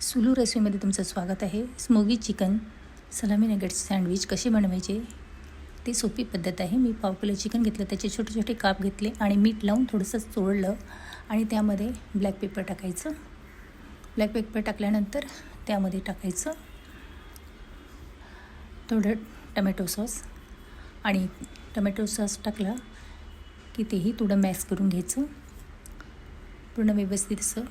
सुलू रेसिपीमध्ये तुमचं स्वागत आहे. Smoggy chicken salami nuggets sandwich कसे बनवायचे ती सोपी पद्धत आहे. मी पाव किलो चिकन घेतलं, त्याचे छोटे छोटे काप घेतले आणि मीठ लावून थोडंसं चोळलं आणि त्यामध्ये ब्लॅक पेपर टाकायचं. ब्लॅक पेपर टाकल्यानंतर त्यामध्ये टाकायचं थोडं टमॅटो सॉस आणि टमॅटो सॉस टाकला की तेही थोडं मॅश करून घ्यायचं. पूर्ण व्यवस्थित असं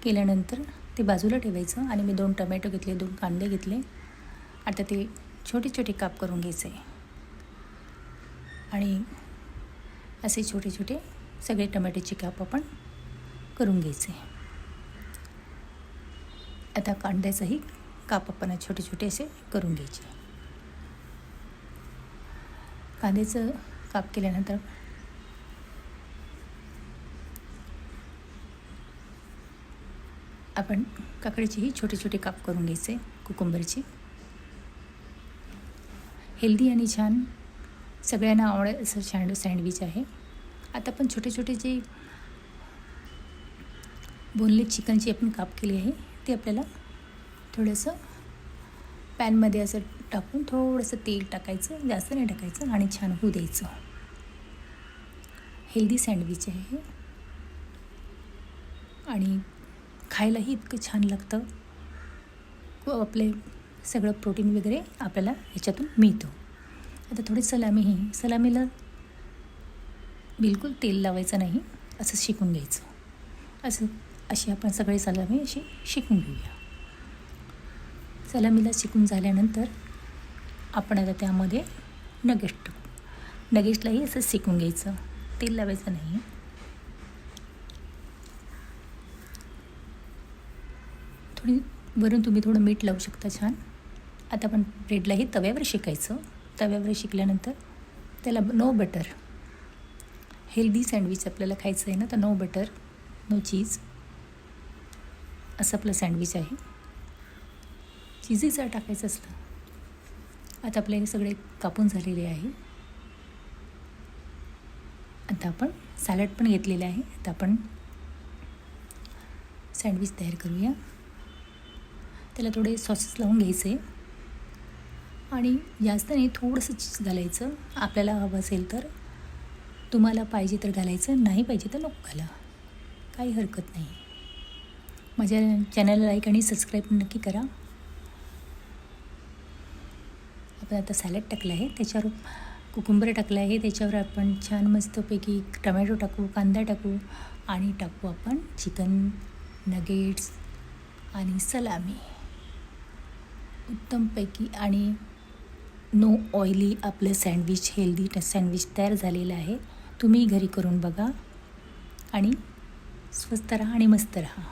केल्यानंतर ते बाजूला ठेवायचं आणि मी 2 टमॅटो घेतले, 2 कांदे घेतले. आता ते छोटे छोटे काप करून घ्यायचे आणि असे छोटे छोटे सगळे टमॅटोचे काप आपण करून घ्यायचे. आता कांद्याचंही काप आपण छोटे छोटे असे करून घ्यायचे. कांद्याचं काप केल्यानंतर आपण काकडीचेही छोटे छोटे काप करून घ्यायचे. कुकुंबरची हेल्दी आणि छान सगळ्यांना आवडेल असं सँडविच आहे. आता आपण छोटे छोटे जे बोनलेस चिकनची आपण काप केली आहे ते आपल्याला थोडंसं पॅनमध्ये असं टाकून थोडंसं तेल टाकायचं, जास्त नाही टाकायचं आणि छान होऊ द्यायचं. हेल्दी सँडविच आहे हे आणि खायलाही इतकं छान लागतं. आपले सगळं प्रोटीन वगैरे आपल्याला ह्याच्यातून मिळतं. आता थोडी सलामीला बिलकुल तेल लावायचं नाही असं शिकून घ्यायचं. अशी आपण सगळे सलामी अशी शिकून घेऊया. सलामीला शिकून झाल्यानंतर आपण आता त्यामध्ये नगेट्स टाकू. नगेट्सलाही असं शिकून घ्यायचं, तेल लावायचं नाही. वरून तुम्ही थोडं मीठ लावू शकता छान. आता आपण ब्रेडलाही तव्यावर शेकायचं. तव्यावर शेकल्यानंतर त्याला नो बटर, हेल्दी सँडविच आपल्याला खायचं आहे ना, तर नो बटर नो चीज असं आपलं सँडविच आहे. चीजही टाकायचं असतं. आता आपले हे सगळे कापून झालेले आहे. आता आपण सॅलड पण घेतलेलं आहे. आता आपण सँडविच तयार करूया. त्याला थोडे सॉसेस लावून घ्यायचे आणि जास्त नाही, थोडंसं चीज घालायचं. आपल्याला हवं असेल तर, तुम्हाला पाहिजे तर घालायचं, नाही पाहिजे तर नको घाला, काही हरकत नाही. माझ्या चॅनलला लाईक आणि सबस्क्राईब नक्की करा. आपण आता सॅलड टाकलं आहे, त्याच्यावर कुकुंबर टाकलं आहे, त्याच्यावर आपण छान मस्तपैकी टमॅटो टाकू, कांदा टाकू आणि टाकू आपण चिकन नगेट्स आणि सलामी. उत्तमपैकी आणि नो ऑइली आपलं सँडविच, हेल्दी सँडविच तयार झालेलं आहे. तुम्ही घरी करून बघा आणि स्वस्त राहा आणि मस्त राहा.